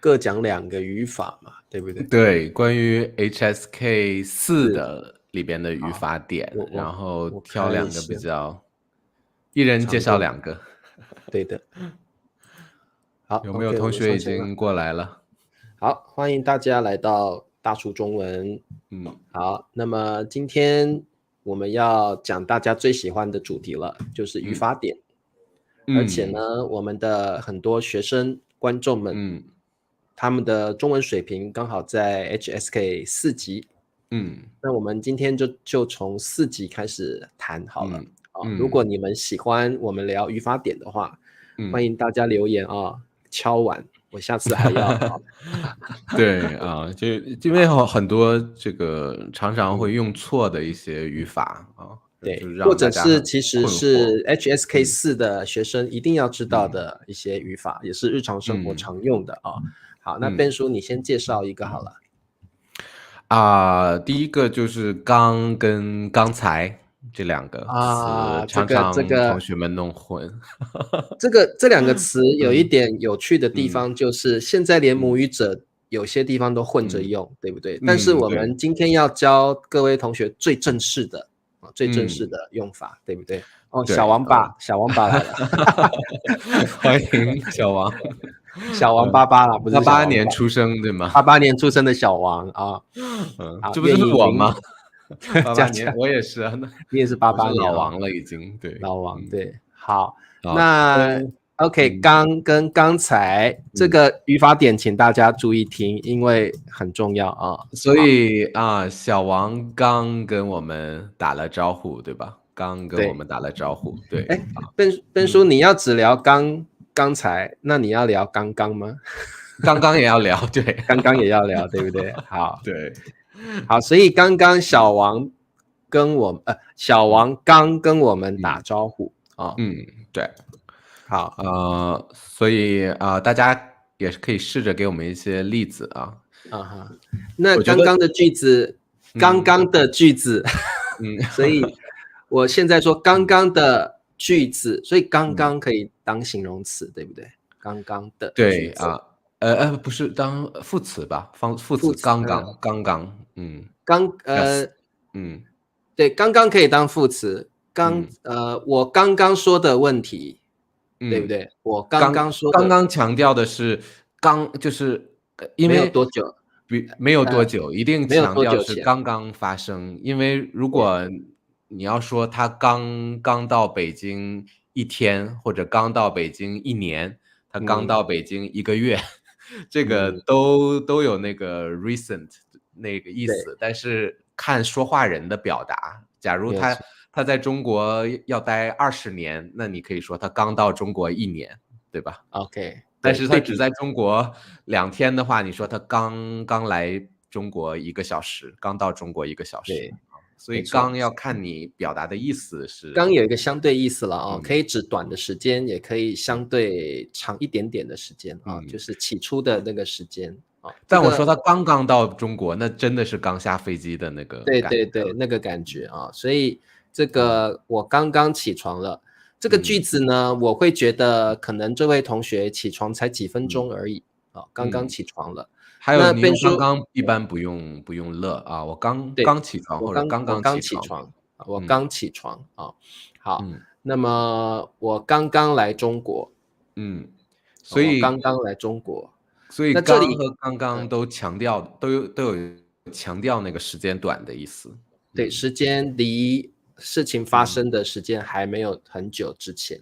各讲2个语法嘛，对不对？对，关于 HSK4 是的里边的语法点，然后我挑2个看一下比较，一人介绍2个。对的。好有没有，OK，我们同学上线了。已经过来了？好，欢迎大家来到大厨中文。好，那么今天我们要讲大家最喜欢的主题了，就是语法点。而且呢，我们的很多学生观众们，他们的中文水平刚好在 HSK 4级。那我们今天就从4级开始谈好了。如果你们喜欢我们聊语法点的话，欢迎大家留言啊，敲碗，我下次还要对啊，就因为很多这个常常会用错的一些语法啊，对，就是或者让大家很是其实困惑。是 HSK 4的学生一定要知道的一些语法，也是日常生活常用的啊。好，那Ben叔你先介绍一个好了。第一个就是刚跟刚才这2个词，这常常同学们弄混。这2个词有一点有趣的地方，就是现在连母语者有些地方都混着用，对不对？但是我们今天要教各位同学最正式的用法，对不对？小王八来了。欢迎小王。小王88啦，不是小王88年出生对吗？88年出生的小王啊。这不就是我吗？88年，讲我也是啊。你也是88年老王了已经，对。老王，对。好，那 OK， 刚跟刚才这个语法点请大家注意听，因为很重要啊。所以小王刚跟我们打了招呼，对吧？刚跟我们打了招呼，对。Ben叔，你要只聊刚才，那你要聊刚刚吗？刚刚也要聊，对。刚刚也要聊，对不对？好，对。好，所以刚刚小王刚跟我们打招呼啊。对。好，所以大家也是可以试着给我们一些例子啊。那刚刚的句子，所以我现在说刚刚的句子，所以刚刚可以当形容词，对不对？刚刚的句子。不是当副词吧？副词刚刚。对，刚刚可以当副词。我刚刚说的问题，对不对？我刚刚说的，刚刚强调的是就是因为没有多久，没有多久，一定强调是前刚刚发生。因为如果你要说他刚到北京1天，或者刚到北京1年，他刚到北京1个月，这个都有那个 recent 那个意思，但是看说话人的表达。假如他在中国要待20年，那你可以说他刚到中国1年，对吧？ OK， 但是他只在中国2天的话，你说他刚来中国1个小时，刚到中国1个小时。所以刚要看你表达的意思是。刚有一个相对意思了可以指短的时间，也可以相对长一点点的时间就是起初的那个时间但我说他刚刚到中国，那真的是刚下飞机的那个感觉。对，那个感觉所以这个我刚刚起床了，这个句子呢，我会觉得可能这位同学起床才几分钟而已刚刚起床了。还有你用刚刚一般不用了我刚起床或者刚起床。我刚起床好，那么我刚刚来中国。所以刚刚来中国，所以刚和刚刚都强调都有强调那个时间短的意思。对，时间离事情发生的时间还没有很久之前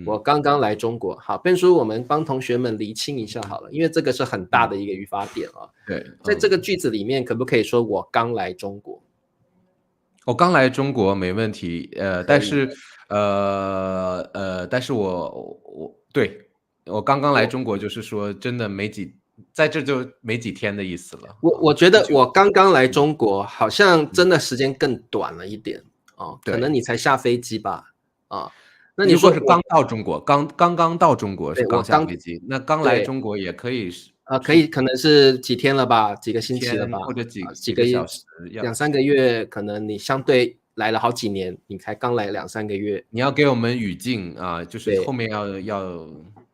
我刚刚来中国。好，Ben叔，我们帮同学们厘清一下好了，因为这个是很大的一个语法点对，在这个句子里面，可不可以说我刚来中国？我刚来中国没问题，但是我刚刚来中国就是说真的在这就没几天的意思了。我觉得我刚刚来中国好像真的时间更短了一点可能你才下飞机吧那你说是刚到中国，刚刚到中国是刚下飞机，那刚来中国也可以是可能是几天了吧，几个星期了吧，或者几个小时，2-3个月，可能你相对来了好几年，你才刚来2-3个月。你要给我们语境就是后面要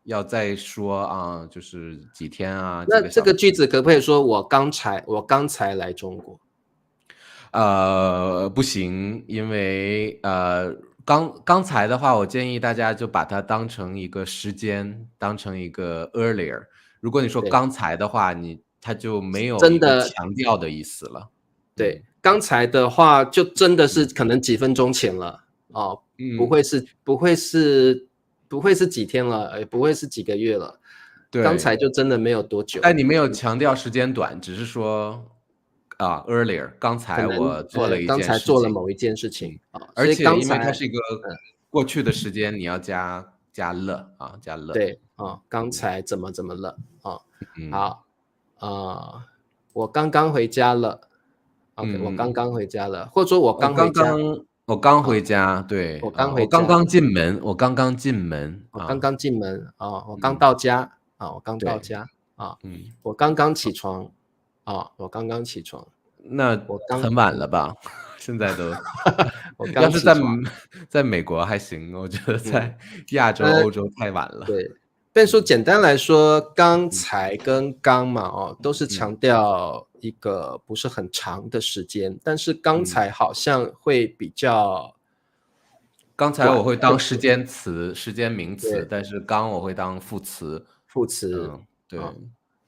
要再说啊，就是几天啊，那几个小时。这个句子可不可以说我刚才来中国？不行，因为刚才的话，我建议大家就把它当成一个时间，当成一个 earlier。如果你说对，刚才的话，它就没有一个真的强调的意思了。对，刚才的话就真的是嗯可能几分钟前了哦，不嗯，会是不会是不会是几天了，也不会是几个月了，刚对。才就真的没有多久，但你没有强调时间短，只是说earlier，刚才可能我做了一刚件事情。才做了某一件事情啊，而所以且因为它刚才是一个过去的时间，你要加了啊，加了。对啊，刚才怎么了啊？嗯好，我刚刚回家了，OK，我刚嗯，刚回家了，或者说我我刚回家我刚啊，回家，对我刚我回家，刚刚进门，我刚刚进门啊。我刚刚进门啊，我刚嗯，到家啊，我刚到对。家啊，嗯，我刚刚起床啊，我刚刚起床，那我刚很晚了吧？现在都，我要是在刚起床，在美国还行，我觉得嗯，在亚洲、呃，欧洲太晚了。对，变数嗯简单来说，刚嗯才跟刚嘛，哦，都是嗯强调一个不是很长的时间，但是刚嗯。才好像会比较刚才我短，会当时间词、时间名词，对，但是刚我会当副词。副词啊。对。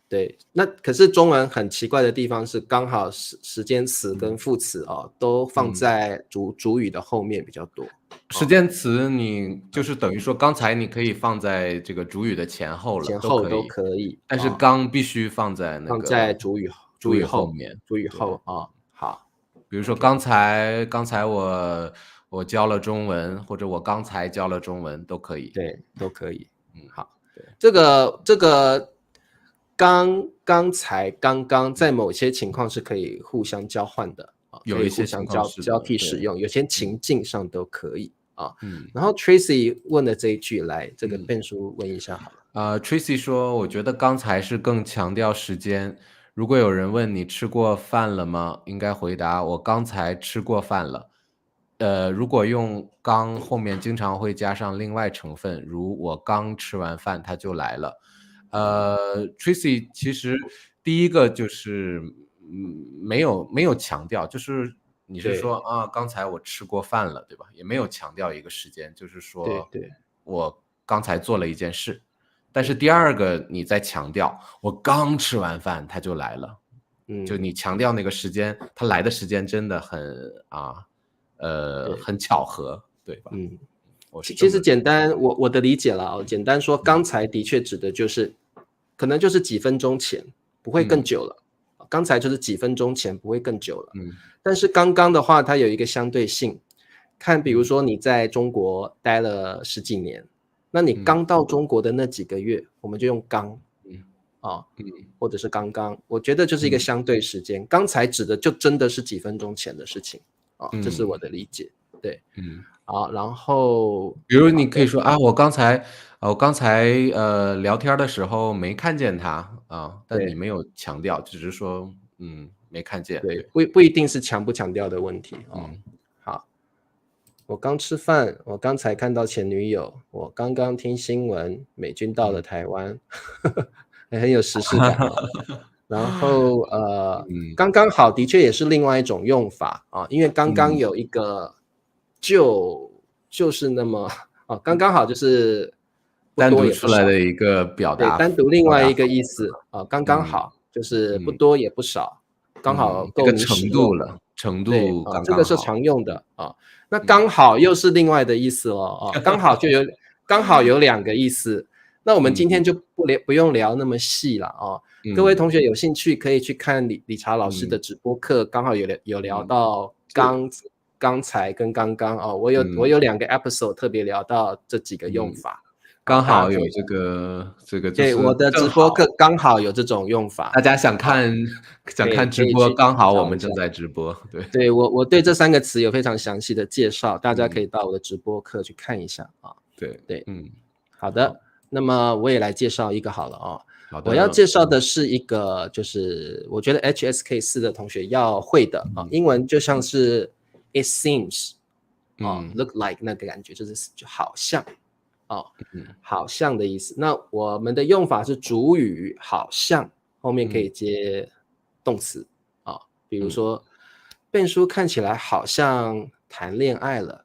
对，那可是中文很奇怪的地方是，刚好时间词跟嗯副词哦，都放嗯，在主语的后面比较多时间词你就是等于说刚才你可以放在这个主语的前后了，前后都都可以，可以但是啊，刚必须放在那放在个主语后主语后，面。主语对。后啊，好比如说，OK，刚才我教了中文，或者我刚才教了中文都可以。对，都可以。嗯，好，对。这个刚刚在某些情况是可以互相交换的啊，可有一些情以互相况是的，交替使对。用，有些嗯情境上都可以啊。嗯然后 Tracy 问的这一句，来，这个嗯。变叔问一下好了。Tracy 说：“我觉得刚才是更强调时间。如果有人问你吃过饭了吗，应该回答我刚才吃过饭了。如果用刚后面经常会加上另外成分，如我刚吃完饭他就来了。Tracy 其实第一个就是，没有强调，就是你是对说啊，刚才我吃过饭了，对吧？也没有强调一个时间，就是说对对我刚才做了一件事。但是对，第二个你在强调，我刚吃完饭他就来了，就嗯，你强调那个时间，他来的时间真的对，很巧合，对吧？嗯。我是这么。其实简单，我的理解了哦，简单说，嗯刚才的确指的就是可能就是几分钟前，不会更嗯久了。刚才就是几分钟前，不会更久了。嗯但是刚刚的话，它有一个相对性，看比如嗯说你在中国待了十几年，那你嗯刚到中国的那几个月，我们就用刚嗯啊，嗯或者是刚刚，我觉得就是一个嗯相对时间。刚才指的就真的是几分钟前的事情啊，这是我嗯的理解。对，嗯。好，然后比如你好的。可以说啊，我刚才聊天儿的时候没看见他啊，但你对没有强调，只是说没看见。对，对。不一定是强不强调的问题哦。嗯好，我刚吃饭，我刚才看到前女友，我刚刚听新闻，美军到了嗯。台湾，很有时事感哦。然后嗯刚刚好的确也是另外一种用法啊，因为刚刚嗯有一个就是那么啊，刚刚好就是不单独多也不少。出来的一个对，单独另外一个表达法。意思啊，刚刚嗯好，就是不嗯多也不少，刚好这个程够你使用。度了，程对，度啊，刚刚好。这个是常用的啊。那嗯。刚好又是另外的意思了啊，刚好有两个意思。那我们今天嗯就不用聊那么细了啊。各位嗯同学有兴趣可以去看理查老师的嗯直播课，刚好有聊嗯，到是。刚才跟刚刚哦，我嗯有两个 episode 特别聊到这几个用嗯，法啊，刚大家可以好有这个就对，是我的直正好播课刚好有这种用法，大家想啊，看可直播，以去刚好我找一下。们正在直播。对。对，我对这三个词有非常详细的介绍，大家可嗯，以到我的直播课去看一下啊。对。对，嗯，好好的，那么我也来介绍一个好了啊。我要好的。介绍的是一个，就是我觉得 HSK4的同学要会的啊，嗯英文就像是 it seems 啊嗯，look like 那个感觉，就好像哦，好像的意思。那我们的用法是主语好像后面可以接动词啊，比如说笨叔看起来好像谈恋爱了，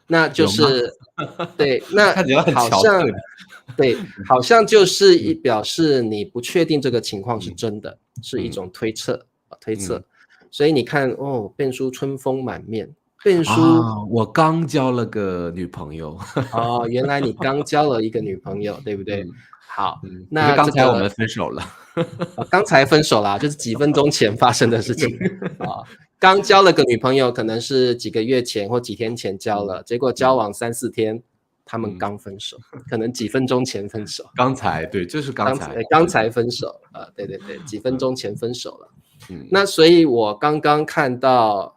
那就是对，那看起来很好像憔悴。对，好像就是表示你不确定这个情况是真的，是一种推测。所以你看哦，笨叔春风满面，笨叔我刚交了个女朋友。哦，原来你刚交了一个女朋友，对不对？好，可是那这个刚才我们分手了。刚才分手啦，就是几分钟前发生的事情啊。刚交了个女朋友，可能是几个月前或几天前交了，结果交往3-4天，他们刚分手，可能几分钟前分手。刚才，对，就是刚才。刚才分手啊，对，几分钟前分手了。那所以我刚刚看到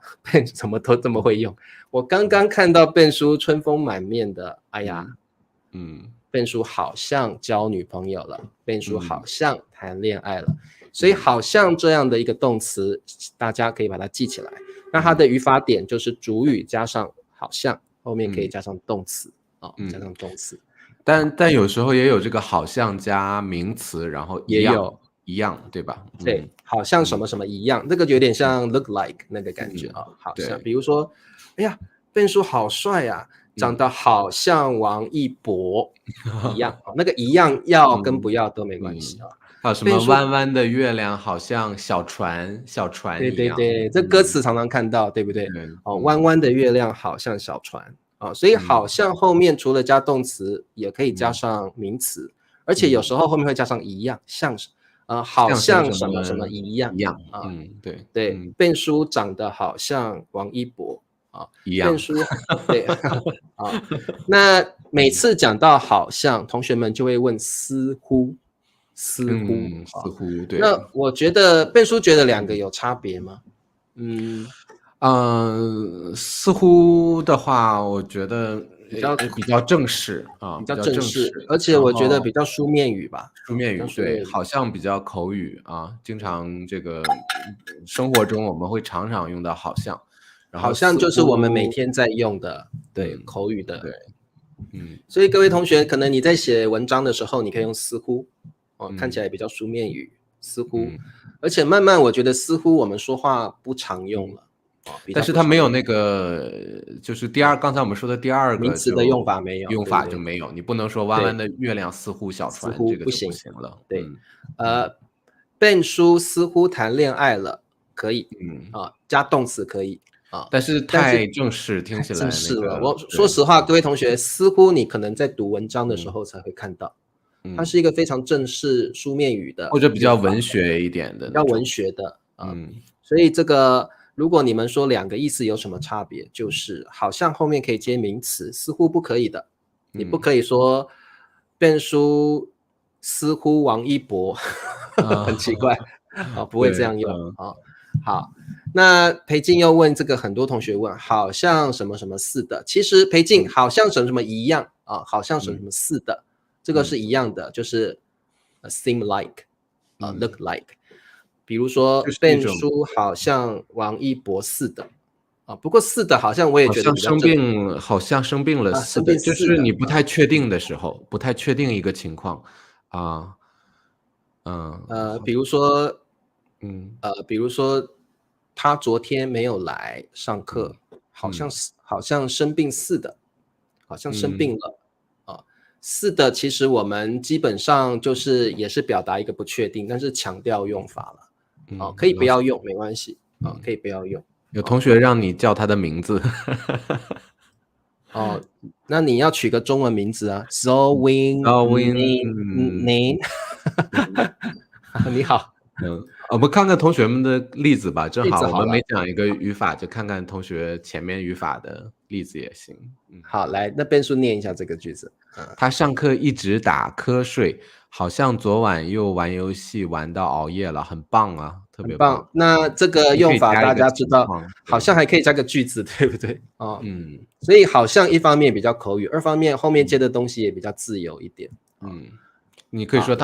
怎么都这么会用，我刚刚看到笨叔春风满面的，哎呀，笨叔好像交女朋友了，笨叔好像谈恋爱了，所以好像这样的一个动词，大家可以把它记起来。那它的语法点就是主语加上好像，后面可以加上动词加上动词。但有时候也有这个好像加名词，然后一样，对吧？对，好像什么什么一样，这个有点像 look like 那个感觉好像，比如说，哎呀，笨叔好帅呀，长得好像王一博一样，那个一样要跟不要都没关系啊。还有什么弯弯的月亮好像小船一样。对，这歌词常常看到，对不对？弯弯的月亮好像小船所以好像后面除了加动词，也可以加上名词，而且有时候后面会加上一样，像好像什么什么一样对，笨叔长得好像王一博一样，笨叔对那每次讲到好像，同学们就会问似乎，对。那我觉得笨叔觉得两个有差别吗？似乎的话，我觉得比较正式比较正式，而且我觉得比较书面语吧。书面语对，好像比较口语经常这个生活中我们会常常用到好像，好像就是我们每天在用的，对，口语的，对，所以各位同学，可能你在写文章的时候，你可以用似乎看起来比较书面语，似乎，而且慢慢我觉得似乎我们说话不常用了。但是它没有那个，就是刚才我们说的第二个名词的用法没有，用法就没有，你不能说弯弯的月亮似乎小船，这个就不行了。对，笨叔似乎谈恋爱了，可以，加动词可以但是太正式，听起来正式了。我说实话，各位同学，似乎你可能在读文章的时候才会看到，它是一个非常正式书面语的，或者比较文学一点的，比较文学的所以这个。如果你们说两个意思有什么差别，就是好像后面可以接名词，似乎不可以的。你不可以说笨叔似乎王一博，很奇怪不会这样用好，那裴静又问这个，很多同学问，好像什么什么似的。其实裴静好像什么什么一样好像什么什么似的，这个是一样的，就是 seem like look like。比如说笨叔好像王一博似的不过似的好像我也觉得好像生病了似的，就是你不太确定的时候，不太确定一个情况比如说他昨天没有来上课，好像生病似的，好像生病了似的，其实我们基本上就是也是表达一个不确定，但是强调用法了可以不要用没关系可以不要用。有同学让你叫他的名字那你要取个中文名字啊 Zowin你好我们看看同学们的例子吧，正好我们每讲一个语法就看看同学前面语法的例子也行好，来，那笨叔念一下这个句子他上课一直打瞌睡，好像昨晚又玩游戏玩到熬夜了，很棒特别棒。那这个用法大家知道，好像还可以加个句子，对不对所以好像一方面比较口语，二方面后面接的东西也比较自由一点你可以说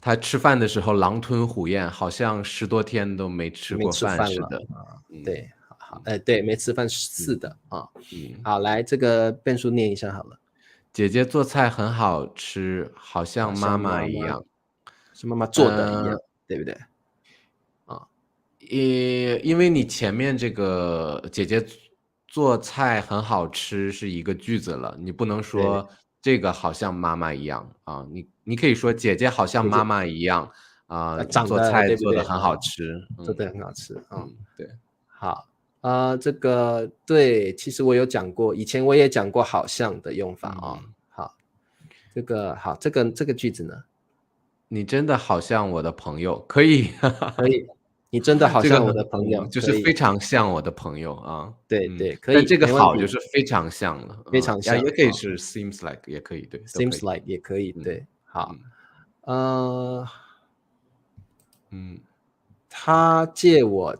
他吃饭的时候狼吞虎咽，好像10多天都没吃过饭似的对，好，对，没吃饭是的啊。好，来这个变数念一下好了。姐姐做菜很好吃，好像妈像妈妈妈一样。是妈妈做的一样，对不对？因为你前面这个姐姐做菜很好吃是一个句子了，你不能说这个好像妈妈一样啊，你可以说姐姐好像妈妈一样啊，做长得对不对？菜做得很好吃，做得很好吃啊。对，好，这个对，其实我有讲过，以前我也讲过好像的用法啊。好，这个句子呢？你真的好像我的朋友，可以，可以，你真的好这个像我的朋友，就是非常像我的朋友啊。对，可以，但这个没问题，好就是非常像了，非常像，也可以是 seems like， 也可以，对，都可以。 seems like 也可以，对，好，他借我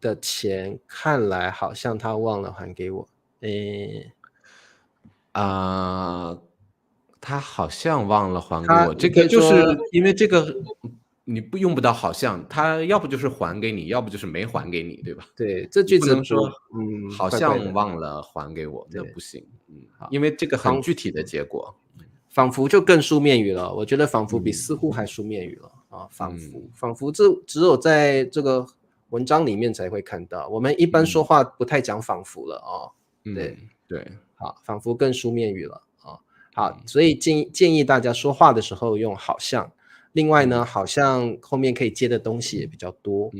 的钱，看来好像他忘了还给我，他好像忘了还给我，你这个就可以说是因为这个你用不到好像，他要不就是还给你，要不就是没还给你，对吧？对，这句子不能说好怪怪的像忘了还给我，那对不行，好因为这个很具体的结果。仿佛就更书面语了，我觉得仿佛比似乎还书面语了啊，仿佛这只有在这个文章里面才会看到，我们一般说话不太讲仿佛了啊。对，好，仿佛更书面语了啊。好，所以建议大家说话的时候用好像，另外呢，好像后面可以接的东西也比较多，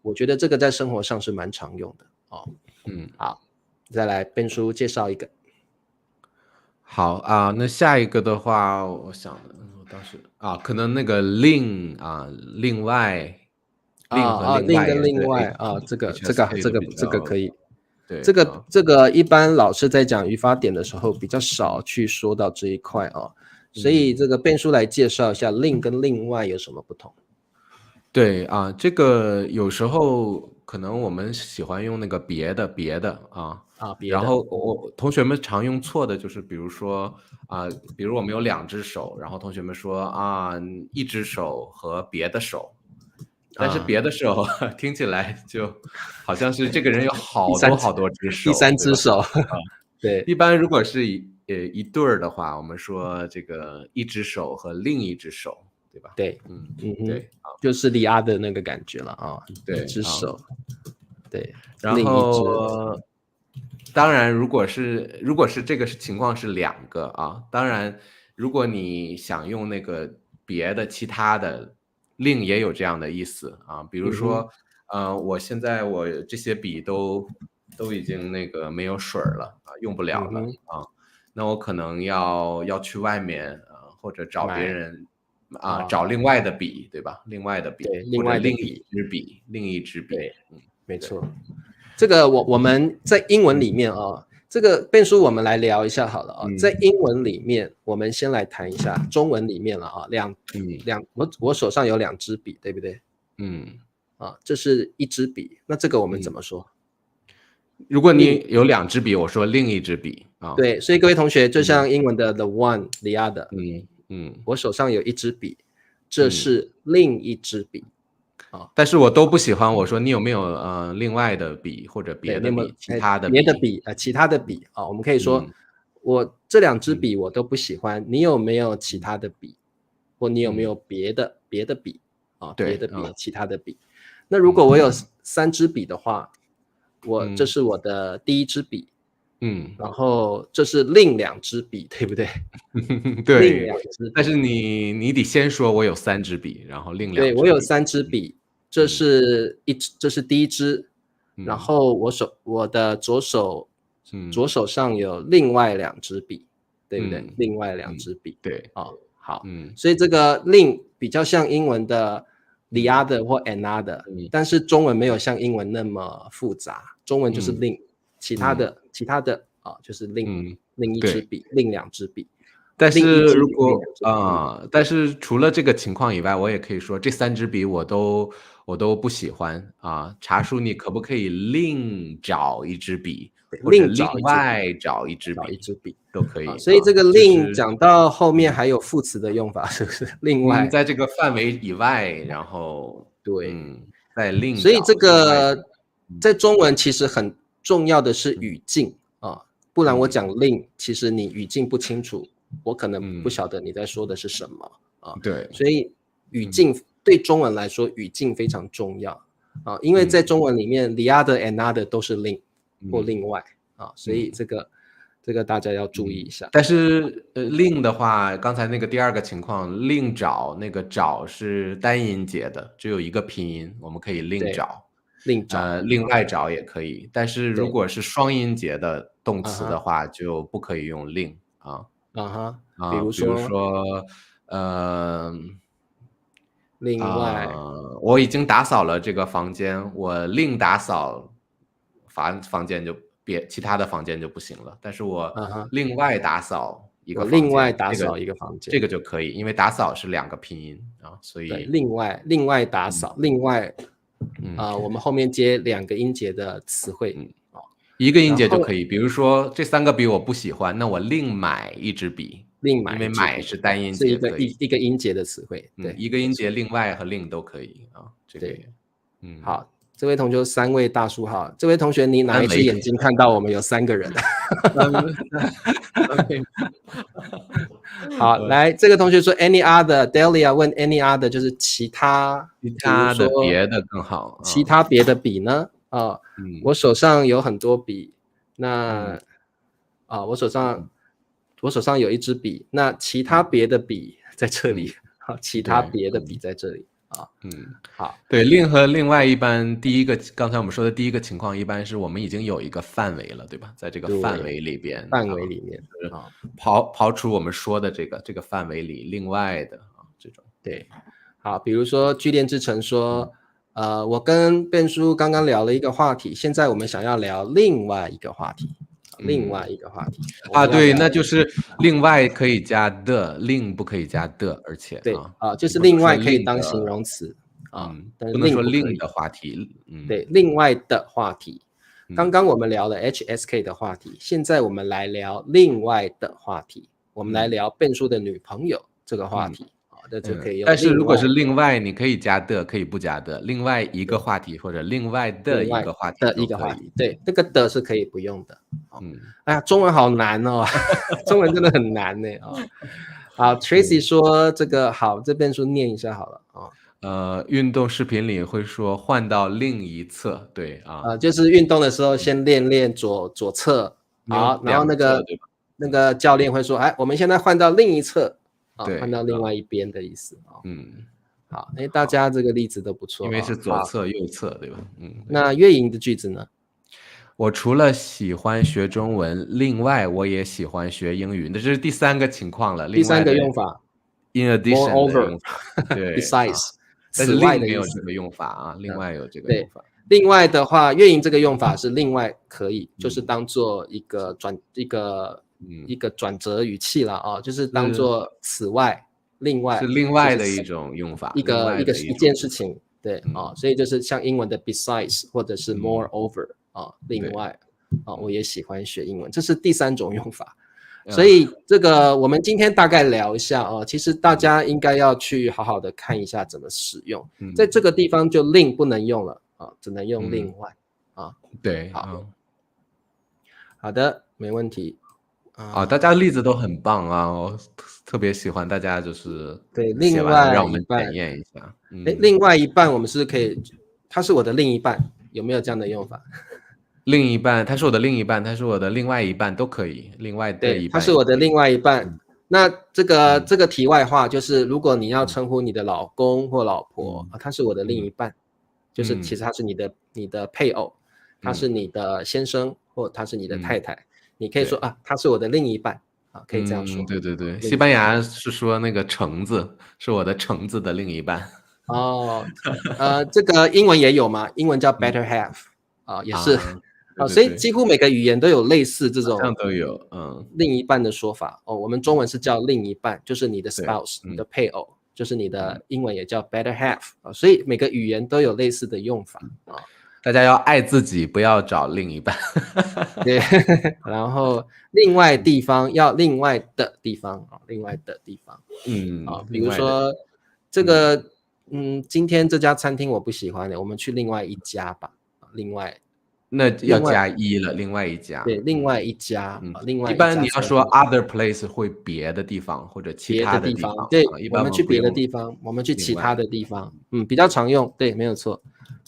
我觉得这个在生活上是蛮常用的哦。好，再来Ben叔介绍一个。好啊，那下一个的话，我想我当时可能那个另外，另和另外另跟另对外这个可以。对，这个一般老师在讲语法点的时候比较少去说到这一块啊，所以这个Ben叔来介绍一下另跟另外有什么不同。对啊，这个有时候可能我们喜欢用那个别的然后同学们常用错的就是比如说比如我们有2只手，然后同学们说一只手和别的手，但是别的手听起来就好像是这个人有好多只手，第三只手，对，一般如果是一对儿的话，我们说这个一只手和另一只手，对吧？对，对，就是李阿的那个感觉了啊，对，一只手，对，然后当然如果是这个情况是2个当然如果你想用那个别的其他的另也有这样的意思比如说我现在我这些笔都已经那个没有水了用不了了那我可能要去外面或者找别人找另外的笔，对吧？另外的笔，或者另一支笔，没错。这个我们在英文里面这个Ben叔我们来聊一下好了在英文里面，我们先来谈一下中文里面了我手上有2支笔，对不对？这是一支笔，那这个我们怎么说？如果你有2支笔，我说另一支笔对，所以各位同学，就像英文的 the one the other，我手上有1支笔，这是另一支笔但是我都不喜欢我说你有没有另外的笔或者别的笔，其他的笔，其他的笔我们可以说我这2支笔我都不喜欢，你有没有其他的笔，或你有没有别的笔别的笔其他的笔。那如果我有3支笔的话，这是我的第1支笔，然后这是另2支笔，对不对？对，另2支笔，但是你得先说我有3支笔，然后另2支笔。对，我有3支笔，这是第1支，然后我的左手上有另外2支笔，对不对？另外2支笔，对，好，所以这个另比较像英文的 the other 或 another，但是中文没有像英文那么复杂，中文就是另，其他的就是另一支笔，另2支笔。但是如果但是除了这个情况以外，我也可以说这3支笔我都不喜欢查叔你可不可以另找1支笔，或者另外找1支笔都可以。所以这个另讲到后面还有副词的用法，是不是？另外在这个范围以外，然后对，再另找。所以这个在中文其实很重要的是语境啊，不然我讲令，其实你语境不清楚，我可能不晓得你在说的是什么啊。对，所以语境对中文来说，语境非常重要啊，因为在中文里面 the other and other 都是令或另外啊，所以这个大家要注意一下。但是令的话，刚才那个第二个情况，另找那个找是单音节的，只有一个拼音，我们可以另找。另找，另外找也可以，但是如果是双音节的动词的话，就不可以用另啊。比如说另外，我已经打扫了这个房间，我另打扫房间就其他的房间就不行了，但是我另外打扫一个房间，另外打扫一个房间，这个就可以，因为打扫是2个拼音啊，所以对，另外打扫，另外我们后面接2个音节的词汇，一个音节就可以，比如说这3个笔我不喜欢，那我另买一支笔，因为买是单音节，是一个音节的词汇，对，一个音节另外和另都可以啊，对，好，这位同学3位大叔好，这位同学你哪一只眼睛看到我们有3个人？好，来，这个同学说 any other， Delia 问 any other 就是其他的别的更好，其他别的笔呢？我手上有很多笔，那我手上有一支笔，那其他别的笔在这里，其他别的笔在这里。好，对，另和另外一般刚才我们说的第一个情况，一般是我们已经有一个范围了，对吧？在这个范围里边，刨除我们说的这个范围里另外的这种。对，好，比如说聚恋之城说，我跟Ben叔刚刚聊了一个话题，现在我们想要聊另外一个话题。对，那就是另外可以加的，另不可以加的，而且对就是另外可以当形容词不能说另的话题，对，另外的话题。刚刚我们聊了 HSK 的话题，现在我们来聊另外的话题，我们来聊Ben叔的女朋友这个话题。那就可以用。但是如果是另外，你可以加的，可以不加的。另外一个话题或者另外的一个话题对，这个的是可以不用的。哎呀，中文好难哦，中文真的很难呢。好 ，Tracy 说这个好，这边说念一下好了运动视频里会说换到另一侧，对就是运动的时候先练左侧，好，然后那个教练会说，哎，我们现在换到另一侧。换到另外一边的意思好，大家这个例子都不错，因为是左侧右侧，对吧？那月莹的句子呢？我除了喜欢学中文，另外我也喜欢学英语。这是第3个情况了，第3个用法 ，in addition 的用法，对 ，besides，但是另没有这个用法另外有这个用法。另外的话，月莹这个用法是另外可以，就是当做一个转折语气了就是当做此外，另外是另外的一种用法，一件事情，对所以就是像英文的 besides 或者是 moreover另外我也喜欢学英文，这是第3种用法。所以这个我们今天大概聊一下其实大家应该要去好好的看一下怎么使用，在这个地方就另不能用了只能用另外对，好的，没问题。大家例子都很棒我特别喜欢大家就是对另外让我们检验一下。另外一半我们是可以，他是我的另一半，有没有这样的用法？另一半，他是我的另一半，他是我的另外一半都可以，另外的一半。他是我的另外一半。那这个题外话就是，如果你要称呼你的老公或老婆，他是我的另一半，就是其实他是你的配偶，他是你的先生或他是你的太太。你可以说他是我的另一半可以这样说。对对对，西班牙是说那个橙子是我的橙子的另一半。这个英文也有嘛，英文叫 better half 也是所以几乎每个语言都有类似这种都有另一半的说法我们中文是叫另一半，就是你的 spouse 你的配偶，就是你的英文也叫 better half 所以每个语言都有类似的用法大家要爱自己，不要找另一半。对，然后另外地方要另外的地方另外的地方比如说这个今天这家餐厅我不喜欢我们去另外一家吧，另外那要加一了，另外一家。对，另外一家，另外一般一家你要说 other place 会别的地方或者其别他的地方，的地方，对，一般我们去别的不用地方，我们去其另外他的地方，比较常用，对，没有错，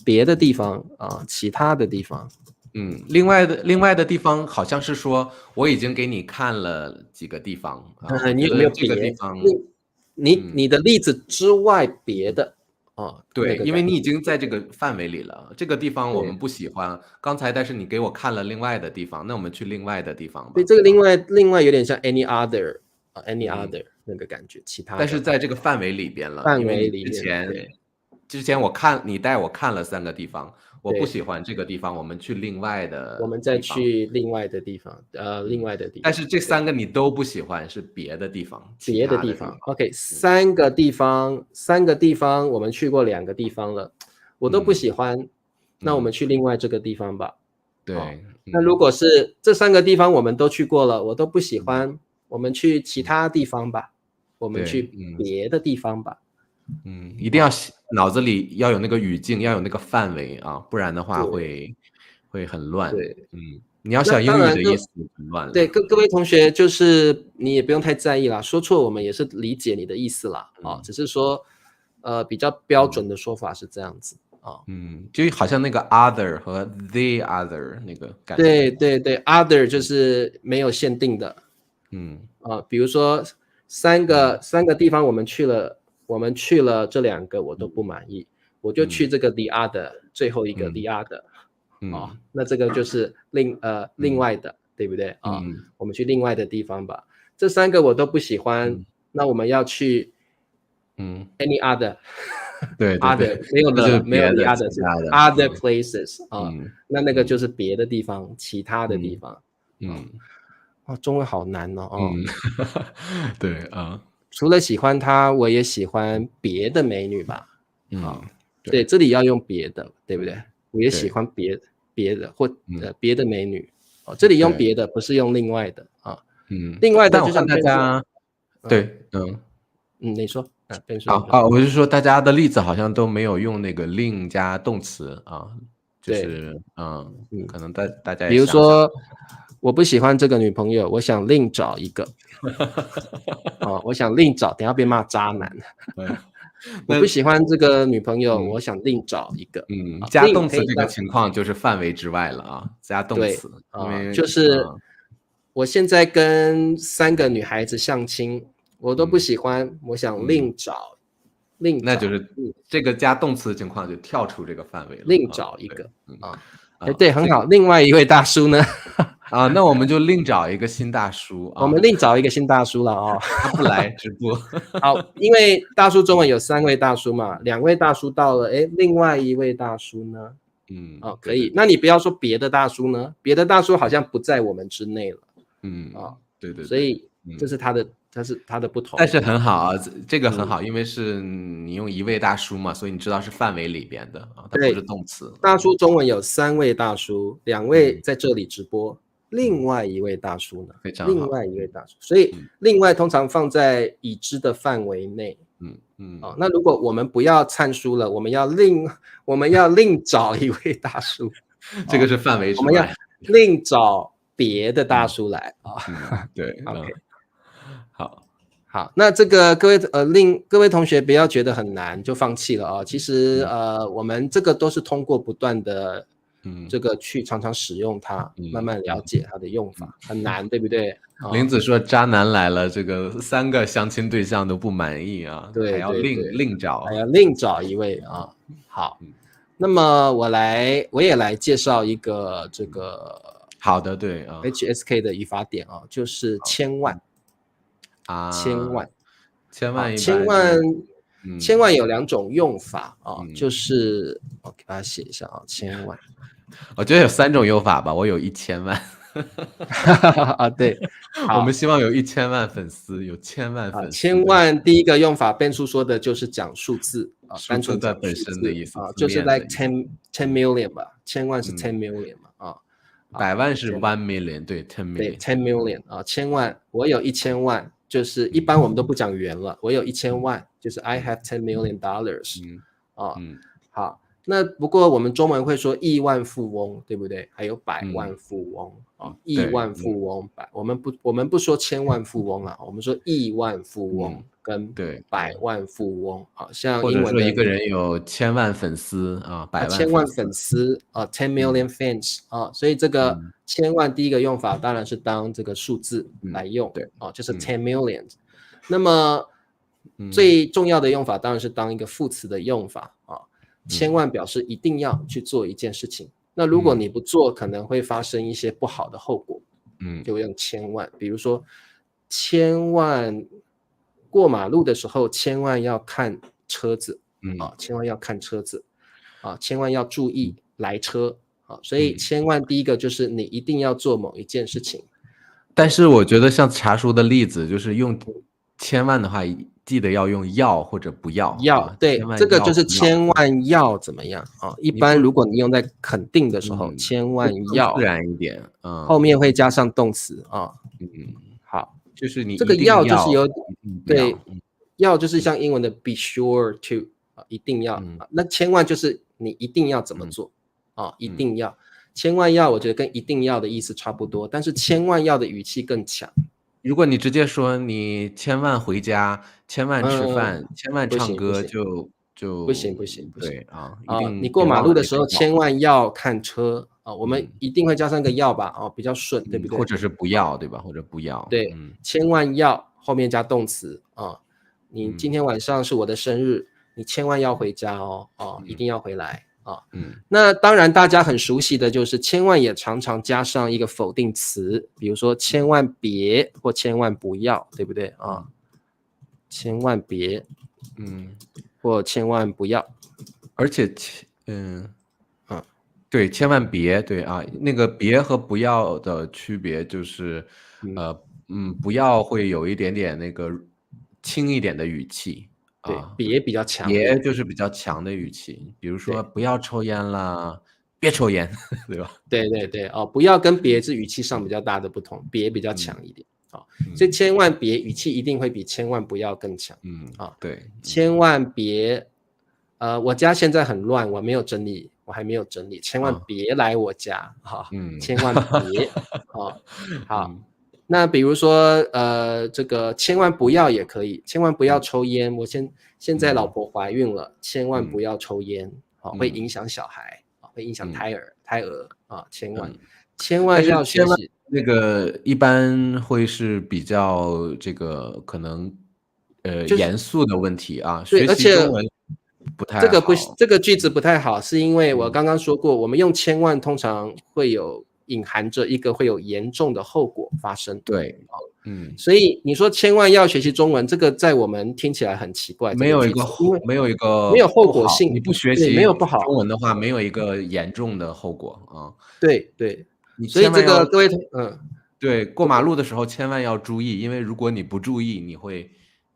别的地方其他的地方，另外的地方好像是说我已经给你看了几个地方啊，我你觉有没有别？得这个地方，你的例子之外别的那对，个感觉，因为你已经在这个范围里了，这个地方我对们不喜欢，刚才但是你给我看了另外的地方，那我们去另外的地方对，吧。这个另外有点像 any other any 嗯， other 那个感觉，其他但是的在这个范围里边了，范因为你围里面，对。之前你带我看了3个地方，我不喜欢这个地方，我们去另外我们再的地方。去另外的地方，另外的地方，但是这对3个你都不喜欢，是别的地方，其别的他的地方。地方。OK，三个地方，我们去过2个地方了，我都不喜欢，那我们去另外这个地方吧。对，那如果是这3个地方我们都去过了，我都不喜欢，我们去其他地方吧，我们去别的地方吧。一定要脑子里要有那个语境，要有那个范围啊，不然的话会很乱。对，你要想英语的意思很乱了。对，各位同学，就是你也不用太在意啦，说错我们也是理解你的意思啦，只是说比较标准的说法是这样子啊。就好像那个 other 和 the other 那个感觉。对 ，other 就是没有限定的。比如说三个地方我们去了这2个我都不满意，我就去这个 the other 最后一个 the other。那这个就是另外的，对不对我们去另外的地方吧。这3个我都不喜欢，那我们要去any other 对 other 没有了，没有 the other 是 other places 那个就是别的地方，其他的地方。中文好难对除了喜欢她，我也喜欢别的美女吧。对，这里要用别的，对不对？我也喜欢别的或别的美女这里用别的不是用另外的另外的就像大家对你说我是说大家的例子好像都没有用那个另加动词就是可能大家也比如说我不喜欢这个女朋友，我想另找一个我想另找，等下被骂渣男我不喜欢这个女朋友，我想另找一个。加动词这个情况就是范围之外了加动词，就是我现在跟3个女孩子相亲，我都不喜欢，我想另找，那就是这个加动词的情况就跳出这个范围了，另找一个对，很好。另外一位大叔呢？那我们就另找一个新大叔我们另找一个新大叔了他不来直播。好，因为大叔中文有3位大叔嘛，2位大叔到了，另外一位大叔呢？可以。那你不要说别的大叔呢？别的大叔好像不在我们之内了。对，所以这是他的不同。但是很好这个很好，因为是你用一位大叔嘛，所以你知道是范围里边的它不是动词。大叔中文有3位大叔，2位在这里直播，另外一位大叔呢？非常好，另外一位大叔，所以另外通常放在已知的范围内。那如果我们不要参书了，我们要另找一位大叔，这个是范围之外，我们要另找别的大叔来对，OK， 好，那这个各位同学不要觉得很难就放弃了其实我们这个都是通过不断的这个去常常使用它，慢慢了解它的用法，很难，对不对？林子说渣男来了，这个3个相亲对象都不满意对，还要另找，还要另找一位好，那么我也来介绍一个这个好的，对HSK 的语法点就是千万千万千万有2种用法就是我给大家写一下千万，我觉得有3种用法吧，我有1000万对，我们希望有1000万粉丝，有1000万粉丝。千万第一个用法，变数说的就是讲数字单纯讲本身的意思就是 like 10 million 吧，千万是10 million 嘛百万是1 million， 对 10 million， 对10 million千万，我有1000万，就是一般我们都不讲元了，我有1000万，就是 I have $10 million好，那不过我们中文会说亿万富翁，对不对？还有百万富翁亿万富翁，我们不说千万富翁啊，我们说亿万富翁跟百万富翁像英文的，或者说一个人有1000万粉丝百万1000万粉丝10 million fans 所以这个千万第一个用法当然是当这个数字来用，就是10 million。那么最重要的用法当然是当一个副词的用法千万表示一定要去做一件事情，那如果你不做，可能会发生一些不好的后果，就会用千万。比如说，千万过马路的时候，千万要看车子，千万要看车子，千万要注意来车，所以千万第一个就是你一定要做某一件事情。但是我觉得像茶叔的例子，就是用千万的话，记得要用要或者不要。对，这个就是千万要怎么样一般如果你用在肯定的时候，千万要自然一点，后面会加上动词好，就是你这个要就是有对，要就是像英文的 be sure to 一定要那千万就是你一定要怎么做一定要。千万要我觉得跟一定要的意思差不多，但是千万要的语气更强。如果你直接说你千万回家，千万吃饭，千万唱歌就不行对一定你过马路的时候千万要看车我们一定会加上个要吧比较顺对不对？或者是不要对吧？或者不要对千万要后面加动词你今天晚上是我的生日，你千万要回家一定要回来那当然大家很熟悉的就是千万也常常加上一个否定词，比如说千万别或千万不要，对不对千万别或千万不要，而且对，千万别对那个别和不要的区别就是不要会有一点点那个轻一点的语气对，别比较强，别就是比较强的语气，比如说不要抽烟啦，别抽烟，对吧？对不要跟别是语气上比较大的不同，别比较强一点所以千万别语气一定会比千万不要更强对，千万别我家现在很乱，我还没有整理，千万别来我家千万别好那比如说这个千万不要也可以，千万不要抽烟，我现在老婆怀孕了，千万不要抽烟会影响小孩会影响胎儿千万要学习那个一般会是比较这个可能严肃的问题学习中文不太好这个句子不太好，是因为我刚刚说过我们用千万通常会有隐含着一个会有严重的后果发生对所以你说千万要学习中文，这个在我们听起来很奇怪，没有一个后果性，你不学习没有不好中文的话，没有一个严重的后果对，所以这个各位对过马路的时候千万要注意，因为如果你不注意，你会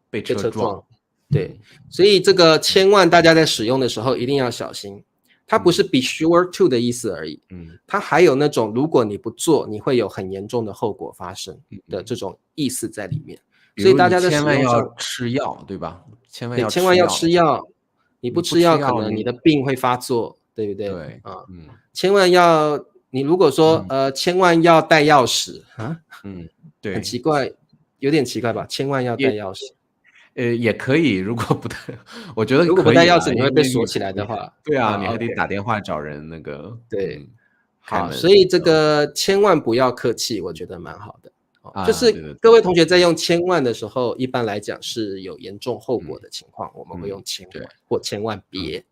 被车撞。对，所以这个千万大家在使用的时候一定要小心，它不是 be sure to 的意思而已它还有那种如果你不做你会有很严重的后果发生的这种意思在里面所以大家在使用上千万要吃药对吧？千万要吃药，你不吃药可能你的病会发作，对不对？对千万要你如果说千万要带钥匙对，很奇怪，有点奇怪吧？千万要带钥匙也可以，如果不带，我觉得如果不带钥匙你会被锁起来的话，对你还得打电话找人那个对好，所以这个千万不要客气，我觉得蛮好的就是各位同学在用千万的时候，一般来讲是有严重后果的情况，我们会用千万或千万别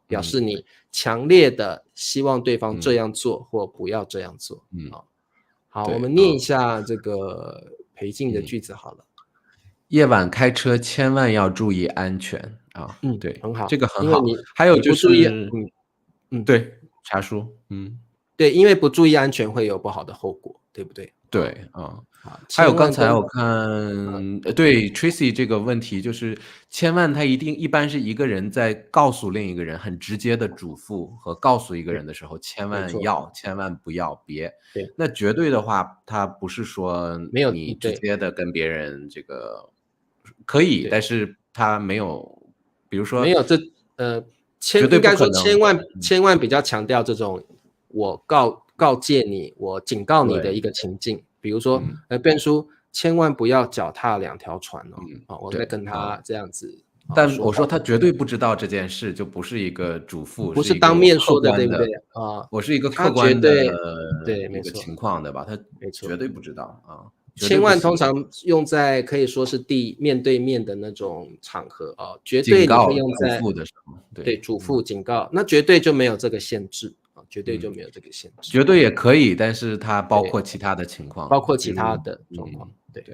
表示你强烈的希望对方这样做或不要这样做好，我们念一下这个裴静的句子好了夜晚开车千万要注意安全对，很好，这个很好。还有就是对茶叔对，因为不注意安全会有不好的后果，对不对？对还有刚才我看对 Tracy 这个问题就是千万他一般是一个人在告诉另一个人很直接的嘱咐和告诉一个人的时候千万要千万不要别那绝对的话他不是说你直接的跟别人这个可以但是他没有比如说没有应该说千万比较强调这种我告诫你，我警告你的一个情境。比如说，变书千万不要脚踏2条船哦。我在跟他这样子。但我说他绝对不知道这件事，就不是一个嘱咐，不是当面说的，对不对我是一个客观的一个情况，对吧？他绝对不知道啊。千万通常用在可以说是面对面的那种场合绝对你会用在嘱咐的时候，对，嘱咐警告，那绝对就没有这个限制绝对就没有这个限制。绝对也可以，但是它包括其他的情况，包括其他的状况。对，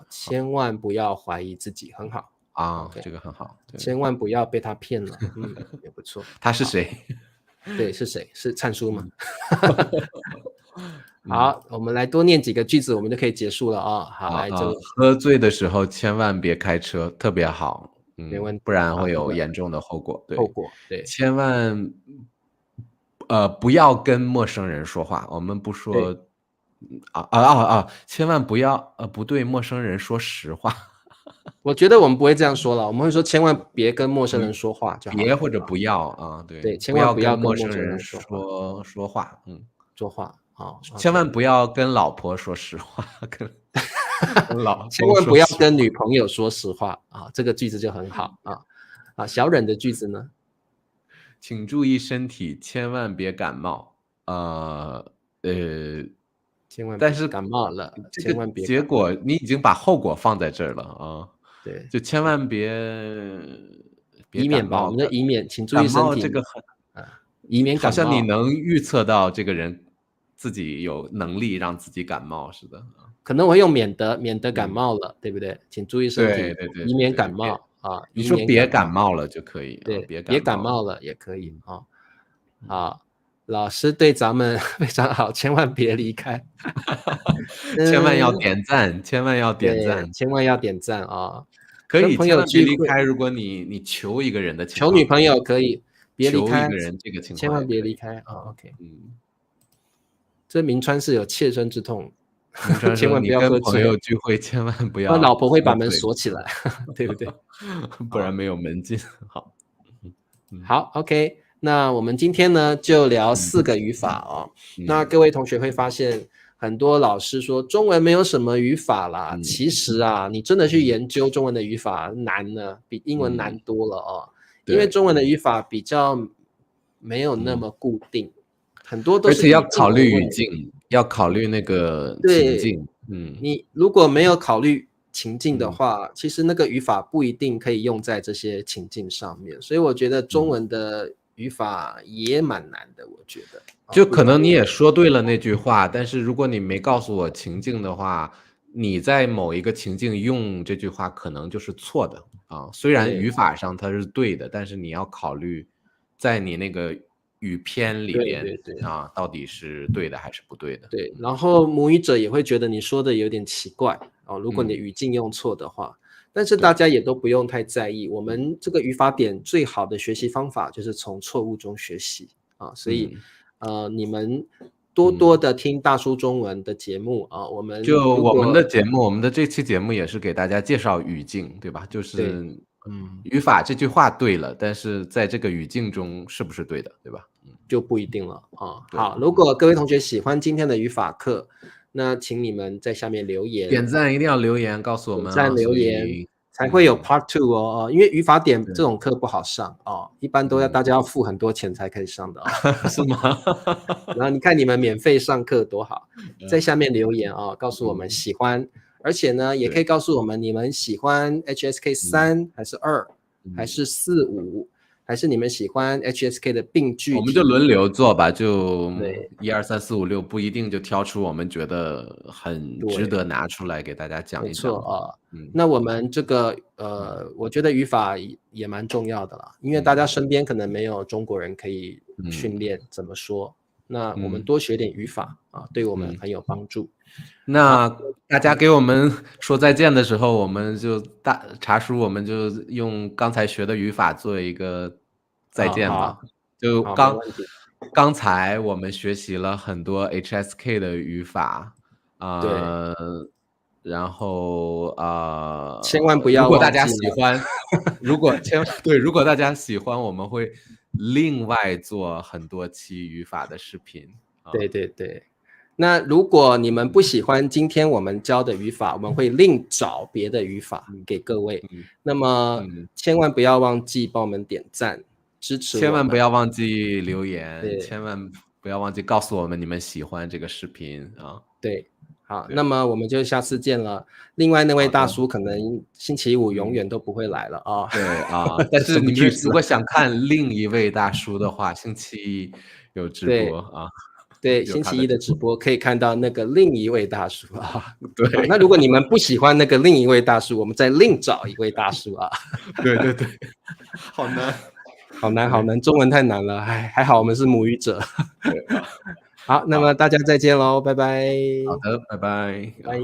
千万不要怀疑自己，很好啊，这个很好。千万不要被他骗了，也不错。他是谁？对，是谁？是灿叔吗？好，我们来多念几个句子，我们就可以结束了好，来喝醉的时候千万别开车，特别好，没问题，不然会有严重的后果。对，对，千万不要跟陌生人说话，我们不说千万不要不对陌生人说实话。我觉得我们不会这样说了，我们会说千万别跟陌生人说话就好。别或者不要对，千万不要跟陌生人说话，说话千万不要跟老婆说实话，千万不要跟女朋友说实话这个句子就很好小忍的句子呢？请注意身体，千万别感冒。千万但是感冒了，千万别结果你已经把后果放在这儿了对，就千万别以免吧，我们的以免，请注意身体。这个以免感冒，好像你能预测到这个人自己有能力让自己感冒似的。可能我会用免得感冒了，对不对？请注意身体，对，以免感冒你说别感冒了就可以，对，别感冒了也可以老师对咱们非常好，千万别离开。千万要点赞，千万要点赞，千万要点赞可以，千万别离开。如果你求一个人的情况，求女朋友可以，别离开。求一个人这个情况，千万别离开OK。这明川是有切身之痛，千万不要喝醉。朋友聚会千万不要，老婆会把门锁起来，对不对？不然没有门禁。好 OK。那我们今天呢就聊4个语法那各位同学会发现很多老师说中文没有什么语法啦，其实你真的去研究中文的语法难呢，比英文难多了因为中文的语法比较没有那么固定，很多都是而且要考虑语境，要考虑那个情境。你如果没有考虑情境的话，其实那个语法不一定可以用在这些情境上面，所以我觉得中文的语法也蛮难的，我觉得。就可能你也说对了那句话，但是如果你没告诉我情境的话，你在某一个情境用这句话可能就是错的虽然语法上它是对的，但是你要考虑在你那个语篇里边到底是对的还是不对的。对，然后母语者也会觉得你说的有点奇怪如果你语境用错的话。但是大家也都不用太在意，我们这个语法点最好的学习方法就是从错误中学习所以你们多多的听大叔中文的节目我们的节目，我们的这期节目也是给大家介绍语境，对吧？就是语法这句话对了，但是在这个语境中是不是对的，对吧？就不一定了好，如果各位同学喜欢今天的语法课，那请你们在下面留言，点赞一定要留言告诉我们，点赞留言才会有 Part 2因为语法点这种课不好上一般都要大家要付很多钱才可以上的是吗？然后你看你们免费上课多好，在下面留言告诉我们喜欢，而且呢也可以告诉我们你们喜欢 HSK 3还是2还是4、5，还是你们喜欢 HSK 的并句题，我们就轮流做吧，就1、2、3、4、5、6，不一定就挑出我们觉得很值得拿出来给大家讲一讲。没错那我们这个我觉得语法也蛮重要的啦，因为大家身边可能没有中国人可以训练怎么说，那我们多学点语法对我们很有帮助。那大家给我们说再见的时候，我们就茶叔我们就用刚才学的语法做一个再见吧。就刚才我们学习了很多 HSK 的语法然后千万不要如果大家忘记了喜欢，如果大家喜欢，我们会另外做很多期语法的视频。对对对。那如果你们不喜欢今天我们教的语法，我们会另找别的语法给各位。那么千万不要忘记帮我们点赞，支持我们。千万不要忘记留言，对千万不要忘记告诉我们你们喜欢这个视频啊。对，好，那么我们就下次见了。另外那位大叔可能星期五永远都不会来了啊。对啊，但是你们如果想看另一位大叔的话，星期一有直播啊。对，星期一的直播可以看到那个另一位大叔啊。对，那如果你们不喜欢那个另一位大叔，我们再另找一位大叔啊。对对对，好难，好难好难，中文太难了，哎，还好我们是母语者。对啊，好，那么大家再见喽，拜拜。好的，拜拜。